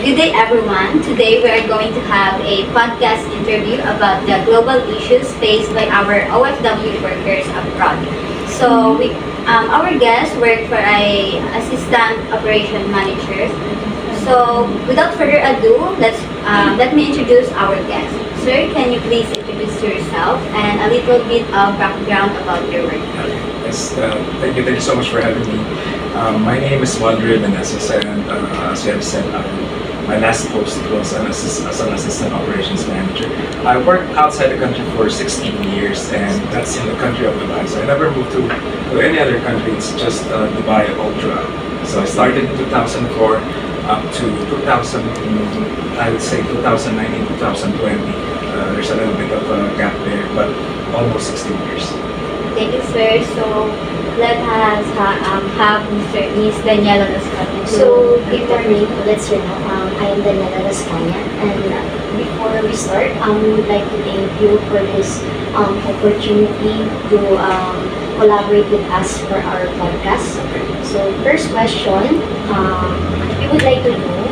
Good day, everyone. Today we are going to have a podcast interview about the global issues faced by our OFW workers abroad. Our guests work for a assistant operation manager. So, without further ado, let me introduce our guest. Sir, can you please introduce yourself and a little bit of background about your work? Yes, thank you so much for having me. My name is Wandre Meneses, and as you have said, my last post was as an assistant operations manager. I worked outside the country for 16 years, and that's in the country of Dubai. So I never moved to any other country. It's just Dubai Ultra. So I started in 2004 up to 2000, I would say 2019, 2020. There's a little bit of a gap there, but almost 16 years. Thank you, sir. So, let us have Miss Daniela Lascano. So, before me, let's I am Daniela Lascano, and before we start, we would like to thank you for this opportunity to collaborate with us for our podcast. So, first question, we would like to know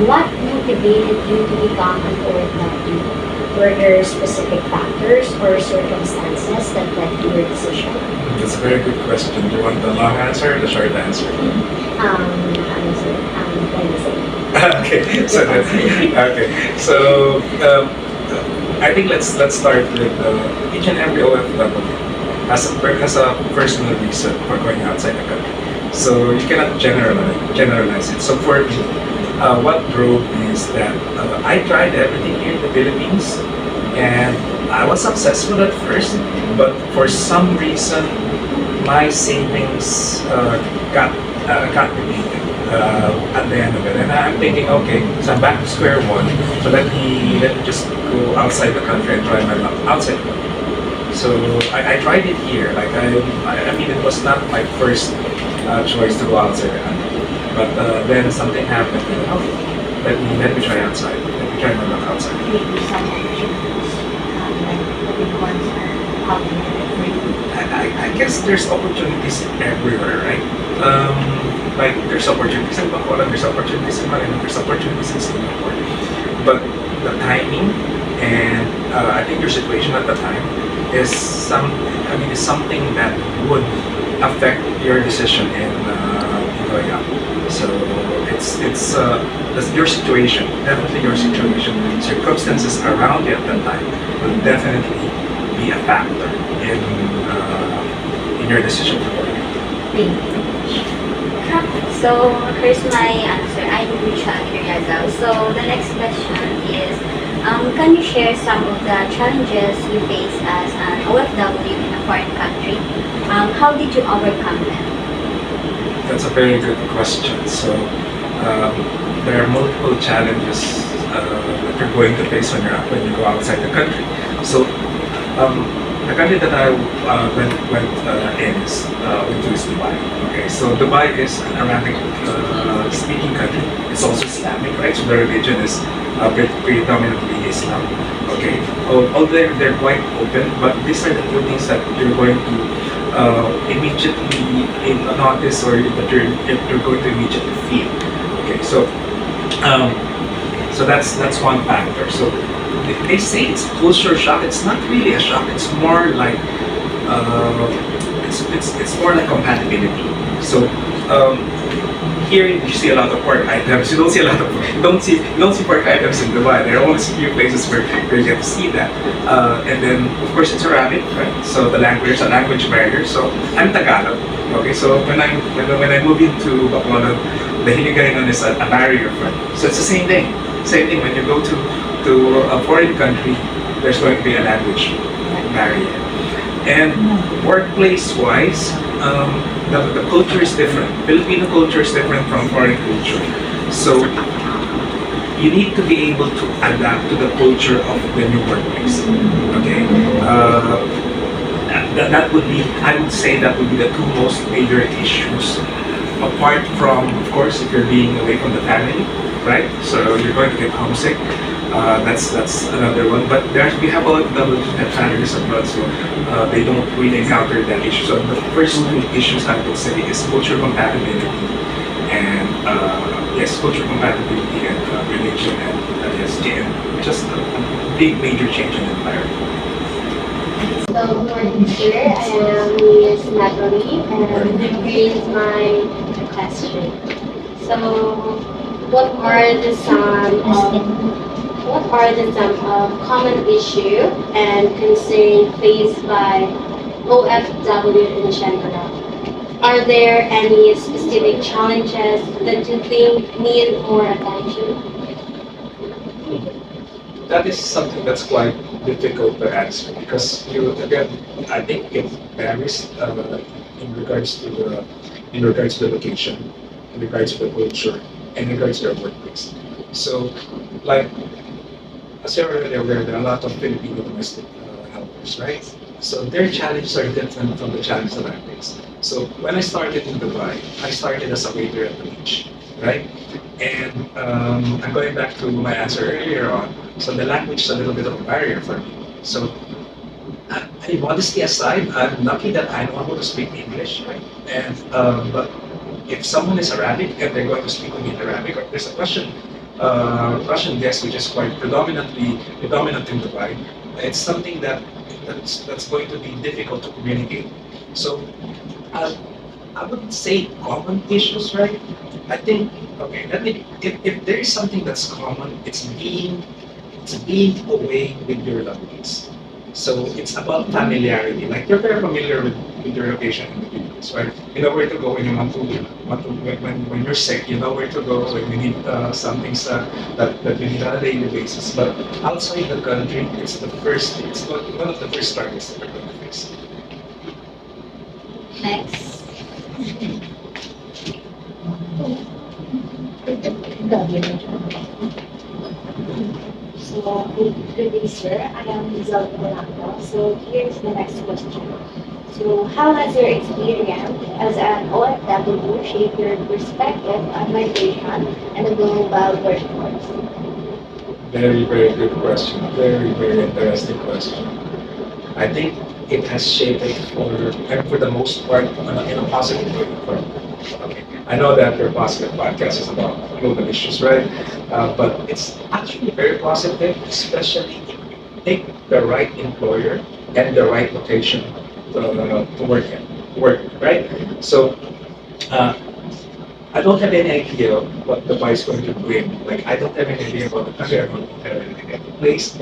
what motivated you to become an OFW? Were there specific factors or circumstances that led to your decision? That's a very good question. Do you want the long answer or the short answer? Okay, so I think let's start with each and every OFW has a personal reason for going outside the country. So you cannot generalize it. So for me, what drove me is that I tried everything here in the Philippines, and I was successful at first, but for some reason my savings got depleted at the end of it, and I'm thinking, okay, so I'm back to square one. So let me just go outside the country and try my luck outside the country. So I tried it here. Like I mean, it was not my first choice to go outside the country. But then something happened. And, okay, let me try outside. Let me try my luck outside. Maybe some opportunities, like the big ones are out there. I guess there's opportunities everywhere, right? Like there's opportunities in Bacolod, there's opportunities in Manila, there's opportunities in Singapore. But the timing and I think your situation at the time is something that would affect your decision in going out. So that's your situation, definitely your situation. Circumstances around you at that time will definitely be a factor in your decision for going out. So, here's my answer. I'm Lucia Kiriazao. So, the next question is, can you share some of the challenges you face as an OFW in a foreign country? How did you overcome them? That's a very good question. So there are multiple challenges that you're going to face when you go outside the country. So the country that I went into is Dubai. Okay, so Dubai is an Arabic speaking country. It's also Islamic, right? So the religion is predominantly Islam. Okay, although they're quite open, but these are the two things that you're going to immediately notice, or that you're going to immediately feel. Okay, so that's one factor. So they say it's culture shock. It's not really a shock. It's more like it's more like compatibility. So here you see a lot of pork items. You don't see pork items in Dubai. There are only a few places where you get to see that. And then of course it's Arabic, right? So there's a language barrier. So I'm Tagalog. Okay, so when I move into Bacolod, the Hiligaynon is a barrier for me. So it's the same thing. Same thing when you go to a foreign country, there's going to be a language barrier. And workplace-wise, the culture is different. Filipino culture is different from foreign culture. So you need to be able to adapt to the culture of the new workplace. Okay, that would be, I would say, that would be the two most major issues. Apart from, of course, if you're being away from the family, right? So you're going to get homesick. That's another one. But we have all the families abroad, so they don't really encounter that issue. So the first two issues I would say is culture compatibility and yes, is culture compatibility and religion and ethnicity and just a big major change in environment. So, good morning, sir. I am Miss Natalie, and here's my question. So, what are the some common issue and concern faced by OFW in general? Are there any specific challenges that you think need more attention? That is something that's quite difficult to answer because you again, I think it varies in regards to the location, in regards to the culture, and in regards to the workplace. So, like as you're already aware, there are a lot of Filipino domestic helpers, right? So their challenges are different from the challenge that I face. So when I started in Dubai, I started as a waiter at the beach, right? And I'm going back to my answer earlier on. So the language is a little bit of a barrier for me. So modesty aside, I'm lucky that I know how to speak English, right? And but if someone is Arabic and they're going to speak with me in Arabic, or there's a Russian guest which is quite predominant in Dubai, it's something that's going to be difficult to communicate. So uh, I wouldn't say common issues, right? I think okay, let me if there is something that's common, it's being away with your loved ones. So it's about familiarity. Like you're very familiar with your location in the Philippines, right? You know where to go when you want to when you're sick. You know where to go when you need something that you need on a daily basis. But outside the country, it's one of the first struggles that you're going to face. Next. So, good day, sir. I am Rizal Polanco. So, here's the next question. So, how has your experience as an OFW shaped your perspective on migration and the global workforce? Very, very good question. Very, very interesting question. I think it has shaped it for the most part in a positive way. Okay. I know that your positive podcast is about global issues, right? But it's actually very positive, especially if you pick the right employer and the right location to work, right? So uh, I don't have any idea what the is going to bring. Like I don't have any idea about the country. I don't have anything at the place.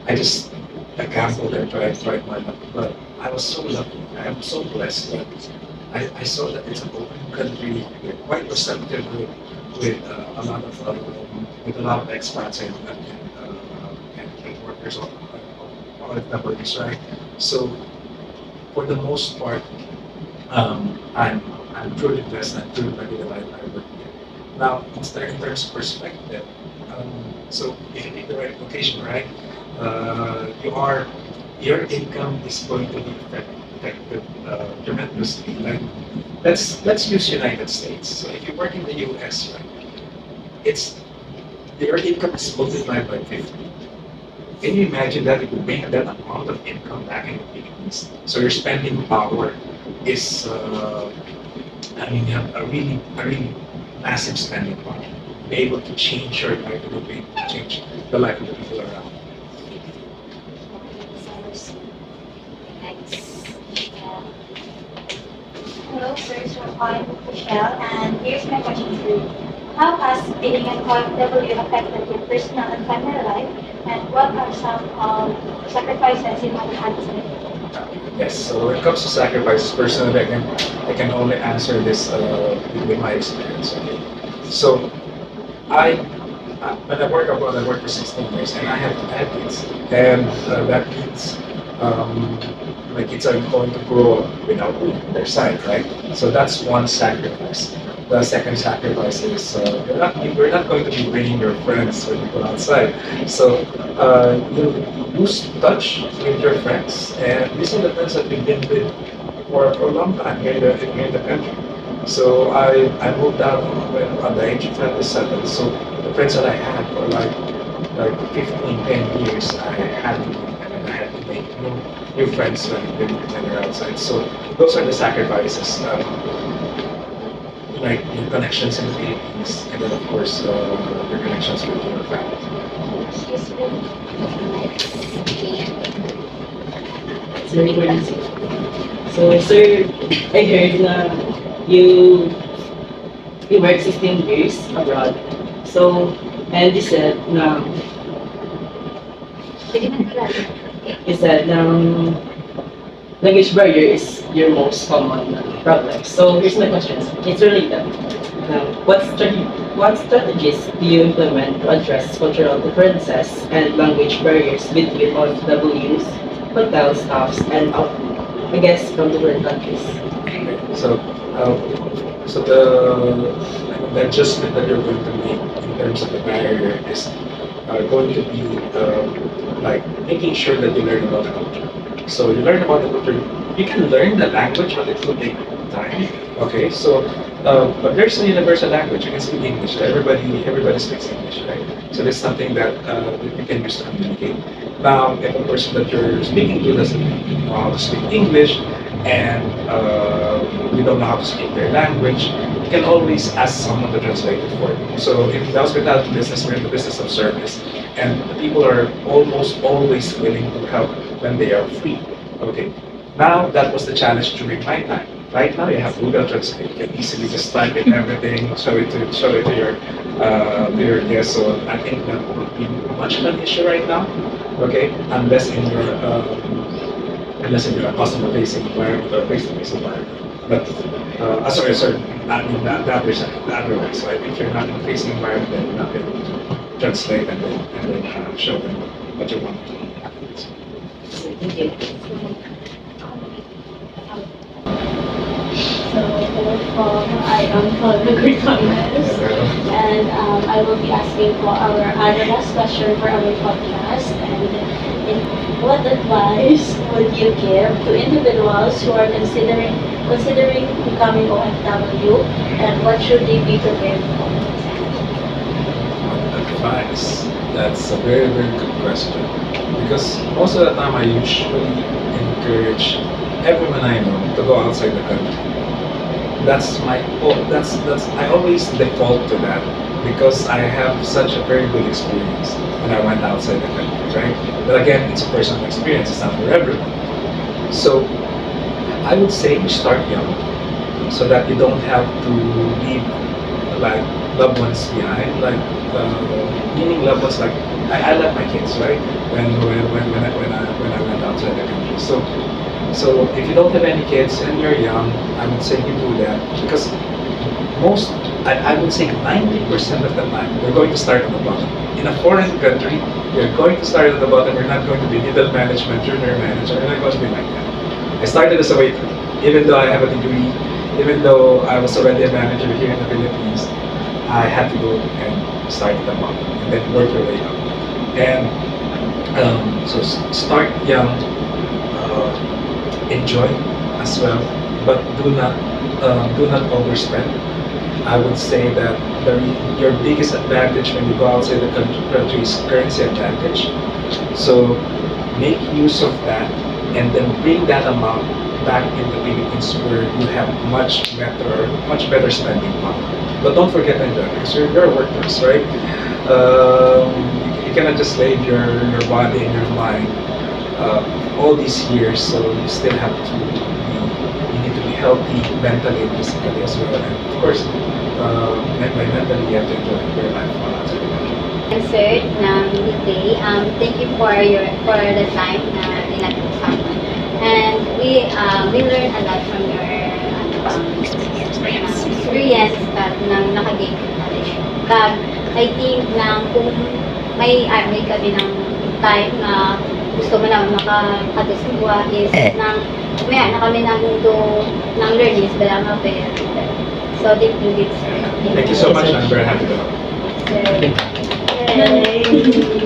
I just I gambled and tried my luck. But I was so lucky. I am so blessed that I saw that it's an open country, we're quite receptive with a lot of expats and workers all the companies, right? So for the most part, I'm truly blessed and truly lucky that I work here. Now, in terms of perspective, so if you pick the right location, right, you are your income is going to be affected tremendously. Like let's use United States. So if you work in the U.S., right, it's your income is multiplied by 50. Can you imagine that if you make that amount of income back in the Philippines? So your spending power is, I mean, you have a really massive spending power. Be able to change your life, to be able to change the life of the people around. Next. Hello, sir. So I'm Michelle, and here's my question for you. How has being an OFW affected your personal and family life, and what are some sacrifices you have had to make? Yes, so when it comes to sacrifices, personally, I can only answer this with my experience. Okay, so I when I work abroad, I work for 16 years, and I have kids, and that means my kids are going to grow up without their side, right? So that's one sacrifice. The second sacrifice is you're not going to be bringing your friends when you go outside. So you lose touch with your friends, and these are the friends that we've been with for a long time here in the country. So I moved out at the age of 27. So the friends that I had for like 15, 10 years, I had to leave them and I had to make new friends when they're outside. So those are the sacrifices. like your connections in the Philippines, and then of course your connections with your family. Excuse me. Sir, so, sir, I heard na you you worked 16 years abroad. So, and Sige na talaga. you said language barrier is your most common problem. So, here's my question. It's related. What strategies do you implement to address cultural differences and language barriers between OFWs, hotel staffs, and I guess from different countries? So, so the adjustment that you're going to make in terms of the barrier is going to be like making sure that you learn about the culture. So you learn about the culture. You can learn the language, but it will take time. Okay, so but there's a universal language. You can speak English. Everybody speaks English, right? So there's something that you can use to communicate. Now, if a person that you're speaking to doesn't know how to speak English, and you don't know how to speak their language, you can always ask someone to translate it for you. So in the hospitality business, we're in the business of service, and the people are almost always willing to help when they are free. Okay. Now that was the challenge during my time. Right now you have Google Translate. You can easily just type in everything, show it to your guests. So I think that would be much of an issue right now. Okay, unless in your customer facing environment or face to face environment. But sorry, I mean the other side, the other way. So if you're not in a facing environment, then you're not able to translate and then show them what you want to happen. Thank you. So, I am called Margaret Thomas, and I will be asking for our last question for our podcast. And what advice would you give to individuals who are considering becoming OFW, and what should they be prepared for? Advice. That's a very, very good question. Because most of the time I usually encourage everyone I know to go outside the country. That's I always default to that because I have such a very good experience when I went outside the country, right? But again, it's a personal experience, it's not for everyone. So I would say you start young so that you don't have to leave like loved ones behind, like meaning loved ones like I left my kids, right? When I went outside the country. So if you don't have any kids and you're young, I would say you do that because I would say 90% of the time you're going to start at the bottom. In a foreign country, you're going to start at the bottom. You're not going to be middle management, junior manager. You're not going to be like that. I started as a waiter, even though I have a degree, even though I was already a manager here in the Philippines. I had to go and start at the bottom and then work your way up. And so start young. Enjoy as well, but do not overspend. I would say that your biggest advantage when you go outside the country is currency advantage. So make use of that and then bring that amount back in the Philippines where you have much better spending power. But don't forget to enjoy because you're workers, right? You cannot just leave your body and your mind all these years, so you still have to you need to be healthy mentally and physically as well. And of course, by mentally, you have to enjoy your life while outside the country. Answered ng weekday. Thank you for the time na pinag-usapan. And we learned a lot from your experience ng naka-gain knowledge. I think na kung may kami ng time na gusto mo naman makakadusugwa is may na kami ng learnings wala nga pero so deeply it's Thank you so much. I'm very happy to help. so, yay.